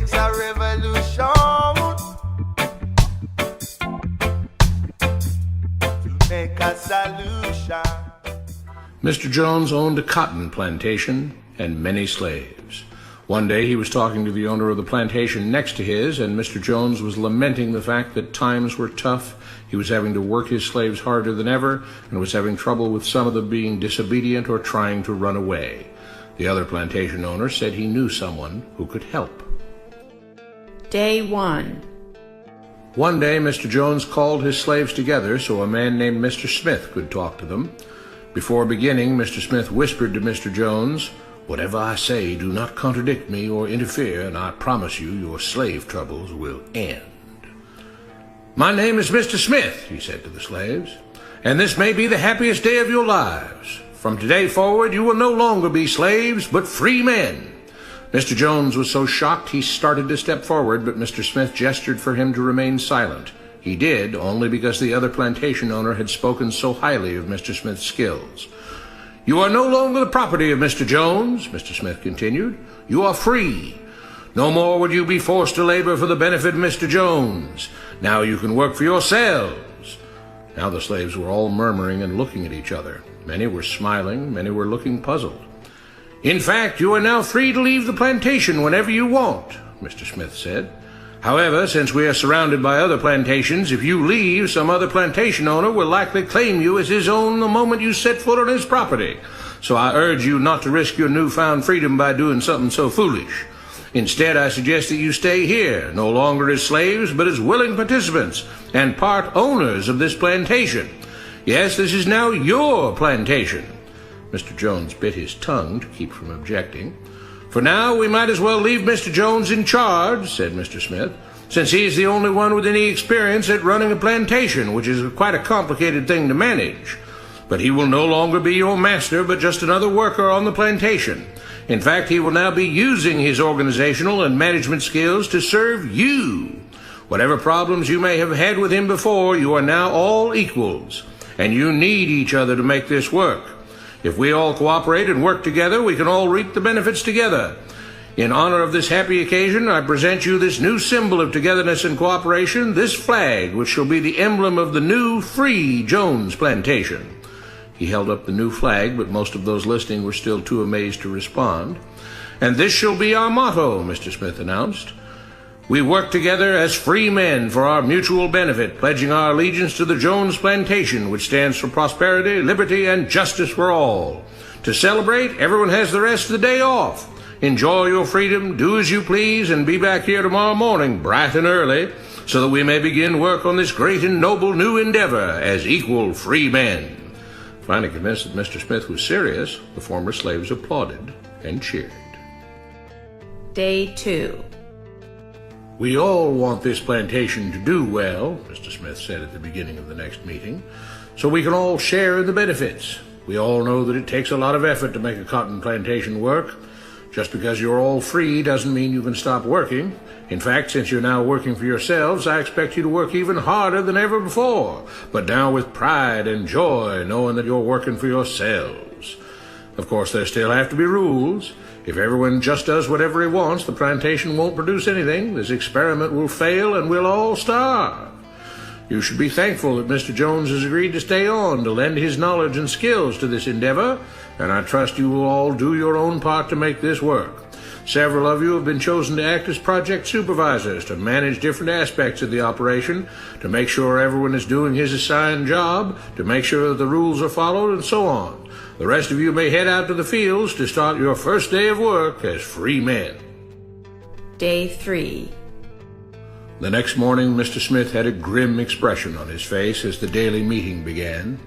takes a revolution to make a solution. Mr. Jones owned a cotton plantation and many slaves. One day he was talking to the owner of the plantation next to his, and Mr. Jones was lamenting the fact that times were tough. He was having to work his slaves harder than ever, and was having trouble with some of them being disobedient or trying to run away. The other plantation owner said he knew someone who could help. Day 1. One day Mr. Jones called his slaves together so a man named Mr. Smith could talk to them. Before beginning, Mr. Smith whispered to Mr. Jones, "Whatever I say, do not contradict me or interfere, and I promise you your slave troubles will end." "My name is Mr. Smith," he said to the slaves, "and this may be the happiest day of your lives. From today forward, you will no longer be slaves, but free men." Mr. Jones was so shocked he started to step forward, but Mr. Smith gestured for him to remain silent. He did, only because the other plantation owner had spoken so highly of Mr. Smith's skills. "You are no longer the property of Mr. Jones," Mr. Smith continued. "You are free. No more would you be forced to labor for the benefit of Mr. Jones. Now you can work for yourselves." Now the slaves were all murmuring and looking at each other. Many were smiling, many were looking puzzled. "In fact, you are now free to leave the plantation whenever you want," Mr. Smith said. "However, since we are surrounded by other plantations, if you leave, some other plantation owner will likely claim you as his own the moment you set foot on his property. So I urge you not to risk your newfound freedom by doing something so foolish. Instead, I suggest that you stay here, no longer as slaves, but as willing participants and part owners of this plantation. Yes, this is now your plantation." Mr. Jones bit his tongue to keep from objecting. "For now, we might as well leave Mr. Jones in charge," said Mr. Smith, "since he is the only one with any experience at running a plantation, which is quite a complicated thing to manage. But he will no longer be your master, but just another worker on the plantation. In fact, he will now be using his organizational and management skills to serve you. Whatever problems you may have had with him before, you are now all equals, and you need each other to make this work. If we all cooperate and work together, we can all reap the benefits together. In honor of this happy occasion, I present you this new symbol of togetherness and cooperation, this flag, which shall be the emblem of the new, free Jones plantation." He held up the new flag, but most of those listening were still too amazed to respond. "And this shall be our motto," Mr. Smith announced. "We work together as free men for our mutual benefit, pledging our allegiance to the Jones plantation, which stands for prosperity, liberty, and justice for all. To celebrate, everyone has the rest of the day off. Enjoy your freedom, do as you please, and be back here tomorrow morning, bright and early, so that we may begin work on this great and noble new endeavor as equal free men." Finally convinced that Mr. Smith was serious, the former slaves applauded and cheered. Day 2. "We all want this plantation to do well," Mr. Smith said at the beginning of the next meeting, "so we can all share in the benefits. We all know that it takes a lot of effort to make a cotton plantation work. Just because you're all free doesn't mean you can stop working. In fact, since you're now working for yourselves, I expect you to work even harder than ever before, but now with pride and joy, knowing that you're working for yourselves. Of course, there still have to be rules. If everyone just does whatever he wants, the plantation won't produce anything. This experiment will fail and we'll all starve. You should be thankful that Mr. Jones has agreed to stay on to lend his knowledge and skills to this endeavor, and I trust you will all do your own part to make this work. Several of you have been chosen to act as project supervisors to manage different aspects of the operation, to make sure everyone is doing his assigned job, to make sure that the rules are followed, and so on. The rest of you may head out to the fields to start your first day of work as free men." Day 3. The next morning, Mr. Smith had a grim expression on his face as the daily meeting began.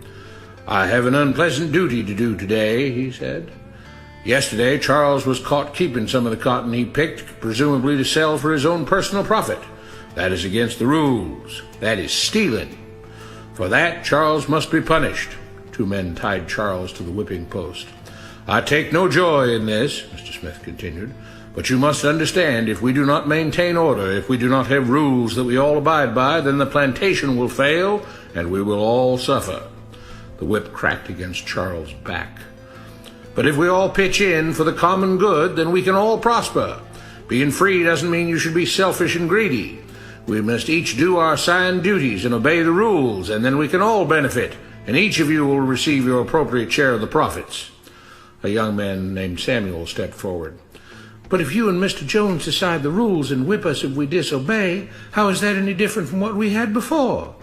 "I have an unpleasant duty to do today," he said. "Yesterday, Charles was caught keeping some of the cotton he picked, presumably to sell for his own personal profit. That is against the rules. That is stealing. For that, Charles must be punished." Two men tied Charles to the whipping post. "I take no joy in this," Mr. Smith continued, "but you must understand, if we do not maintain order, if we do not have rules that we all abide by, then the plantation will fail, and we will all suffer." The whip cracked against Charles' back. "But if we all pitch in for the common good, then we can all prosper. Being free doesn't mean you should be selfish and greedy. We must each do our assigned duties and obey the rules, and then we can all benefit, and each of you will receive your appropriate share of the profits. A young man named Samuel stepped forward. But if you and Mr. Jones decide the rules and whip us if we disobey, how is that any different from what we had before?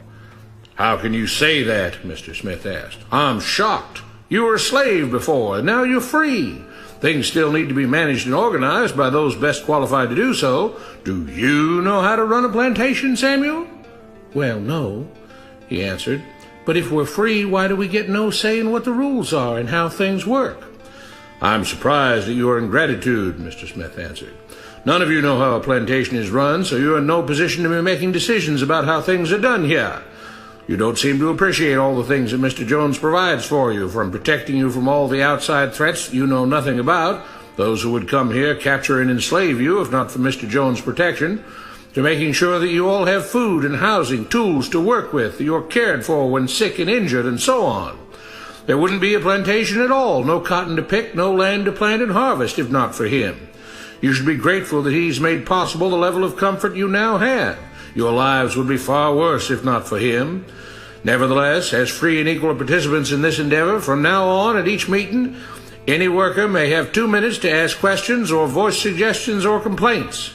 How can you say that? Mr. Smith asked. I'm shocked. You were a slave before, and now you're free. Things still need to be managed and organized by those best qualified to do so. Do you know how to run a plantation, Samuel? Well, no, he answered. But if we're free, why do we get no say in what the rules are and how things work? I'm surprised at your ingratitude, Mr. Smith answered. None of you know how a plantation is run, so you're in no position to be making decisions about how things are done here. You don't seem to appreciate all the things that Mr. Jones provides for you, from protecting you from all the outside threats you know nothing about, those who would come here, capture and enslave you if not for Mr. Jones' protection, to making sure that you all have food and housing, tools to work with, that you're cared for when sick and injured, and so on. There wouldn't be a plantation at all, no cotton to pick, no land to plant and harvest, if not for him. You should be grateful that he's made possible the level of comfort you now have. Your lives would be far worse if not for him. Nevertheless, as free and equal participants in this endeavor, from now on at each meeting, any worker may have 2 minutes to ask questions or voice suggestions or complaints.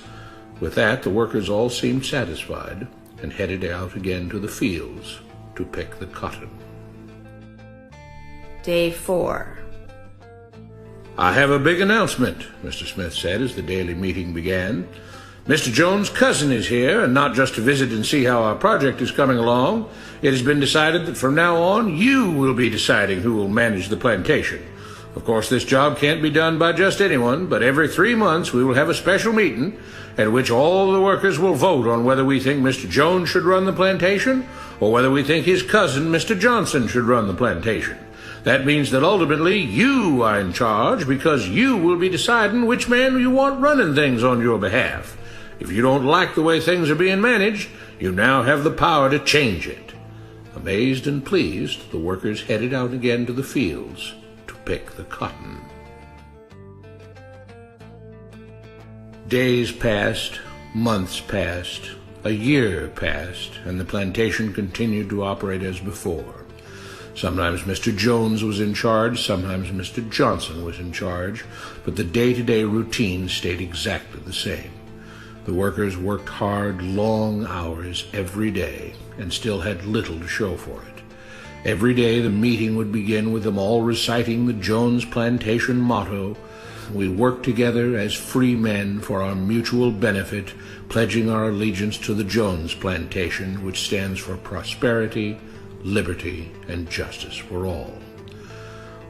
With that, the workers all seemed satisfied and headed out again to the fields to pick the cotton. Day 4. I have a big announcement, Mr. Smith said as the daily meeting began. Mr. Jones' cousin is here, and not just to visit and see how our project is coming along. It has been decided that from now on, you will be deciding who will manage the plantation. Of course, this job can't be done by just anyone, but every 3 months we will have a special meeting at which all the workers will vote on whether we think Mr. Jones should run the plantation or whether we think his cousin, Mr. Johnson, should run the plantation. That means that ultimately you are in charge because you will be deciding which man you want running things on your behalf. If you don't like the way things are being managed, you now have the power to change it. Amazed and pleased, the workers headed out again to the fields to pick the cotton. Days passed, months passed, a year passed, and the plantation continued to operate as before. Sometimes Mr. Jones was in charge, sometimes Mr. Johnson was in charge, but the day-to-day routine stayed exactly the same. The workers worked hard, long hours every day, and still had little to show for it. Every day the meeting would begin with them all reciting the Jones plantation motto, "We work together as free men for our mutual benefit, pledging our allegiance to the Jones plantation, which stands for prosperity, liberty, and justice for all."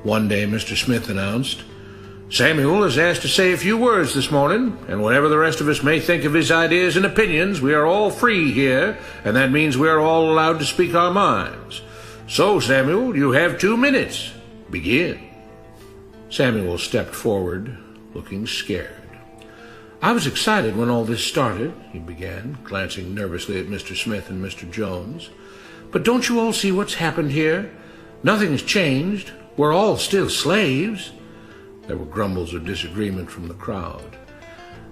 One day Mr. Smith announced, "Samuel is asked to say a few words this morning, and whatever the rest of us may think of his ideas and opinions, we are all free here, and that means we are all allowed to speak our minds. So, Samuel, you have 2 minutes. Begin." Samuel stepped forward, looking scared. "I was excited when all this started," he began, glancing nervously at Mr. Smith and Mr. Jones. "But don't you all see what's happened here? Nothing has changed. We're all still slaves." There were grumbles of disagreement from the crowd.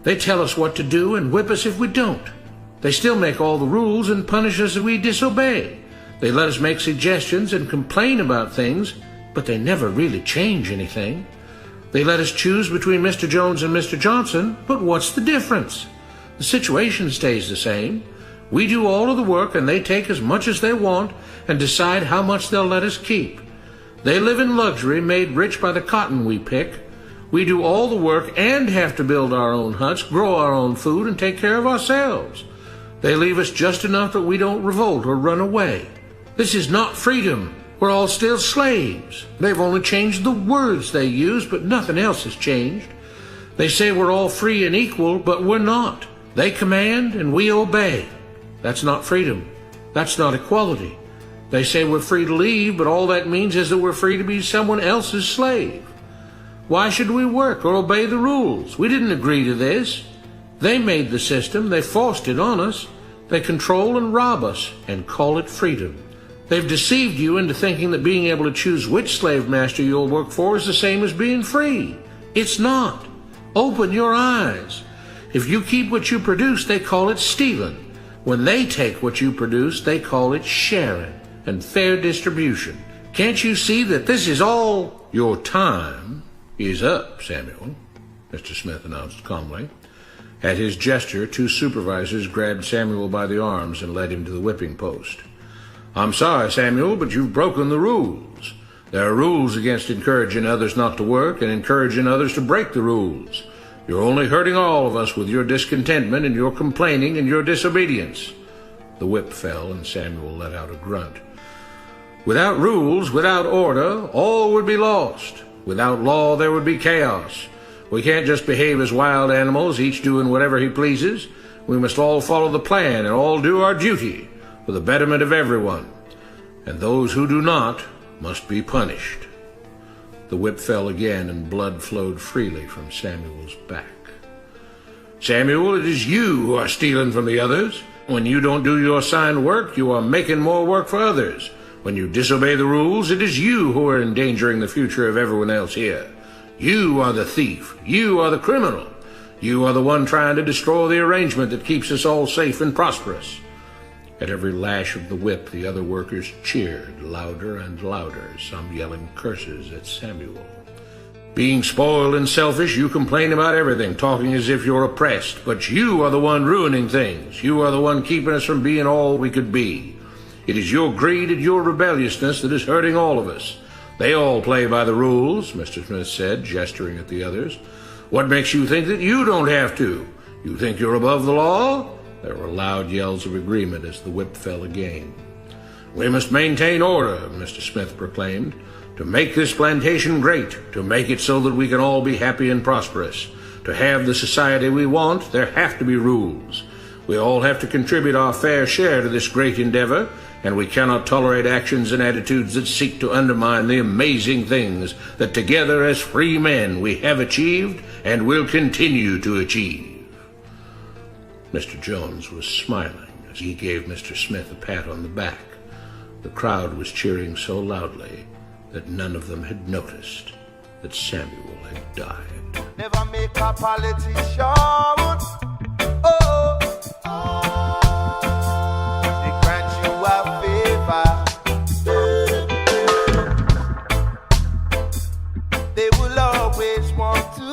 "They tell us what to do and whip us if we don't. They still make all the rules and punish us if we disobey. They let us make suggestions and complain about things, but they never really change anything. They let us choose between Mr. Jones and Mr. Johnson, but what's the difference? The situation stays the same. We do all of the work and they take as much as they want and decide how much they'll let us keep. They live in luxury, made rich by the cotton we pick. We do all the work and have to build our own huts, grow our own food, and take care of ourselves. They leave us just enough that we don't revolt or run away. This is not freedom. We're all still slaves. They've only changed the words they use, but nothing else has changed. They say we're all free and equal, but we're not. They command and we obey. That's not freedom. That's not equality. They say we're free to leave, but all that means is that we're free to be someone else's slave. Why should we work or obey the rules? We didn't agree to this. They made the system. They forced it on us. They control and rob us and call it freedom. They've deceived you into thinking that being able to choose which slave master you'll work for is the same as being free. It's not. Open your eyes. If you keep what you produce, they call it stealing. When they take what you produce, they call it sharing and fair distribution. Can't you see that this is all? Your time is up, Samuel, Mr. Smith announced calmly. At his gesture, two supervisors grabbed Samuel by the arms and led him to the whipping post. I'm sorry, Samuel, but you've broken the rules. There are rules against encouraging others not to work and encouraging others to break the rules. You're only hurting all of us with your discontentment and your complaining and your disobedience. The whip fell and Samuel let out a grunt. Without rules, without order, all would be lost. Without law, there would be chaos. We can't just behave as wild animals, each doing whatever he pleases. We must all follow the plan and all do our duty for the betterment of everyone. And those who do not must be punished. The whip fell again and blood flowed freely from Samuel's back. Samuel, it is you who are stealing from the others. When you don't do your assigned work, you are making more work for others. When you disobey the rules, it is you who are endangering the future of everyone else here. You are the thief. You are the criminal. You are the one trying to destroy the arrangement that keeps us all safe and prosperous. At every lash of the whip, the other workers cheered louder and louder, some yelling curses at Samuel. Being spoiled and selfish, you complain about everything, talking as if you're oppressed. But you are the one ruining things. You are the one keeping us from being all we could be. It is your greed and your rebelliousness that is hurting all of us. They all play by the rules, Mr. Smith said, gesturing at the others. What makes you think that you don't have to? You think you're above the law? There were loud yells of agreement as the whip fell again. We must maintain order, Mr. Smith proclaimed, to make this plantation great, to make it so that we can all be happy and prosperous. To have the society we want, there have to be rules. We all have to contribute our fair share to this great endeavor, and we cannot tolerate actions and attitudes that seek to undermine the amazing things that together as free men we have achieved and will continue to achieve. Mr. Jones was smiling as he gave Mr. Smith a pat on the back. The crowd was cheering so loudly that none of them had noticed that Samuel had died. Never make a politician. Oh, they grant you a favor. They will always want to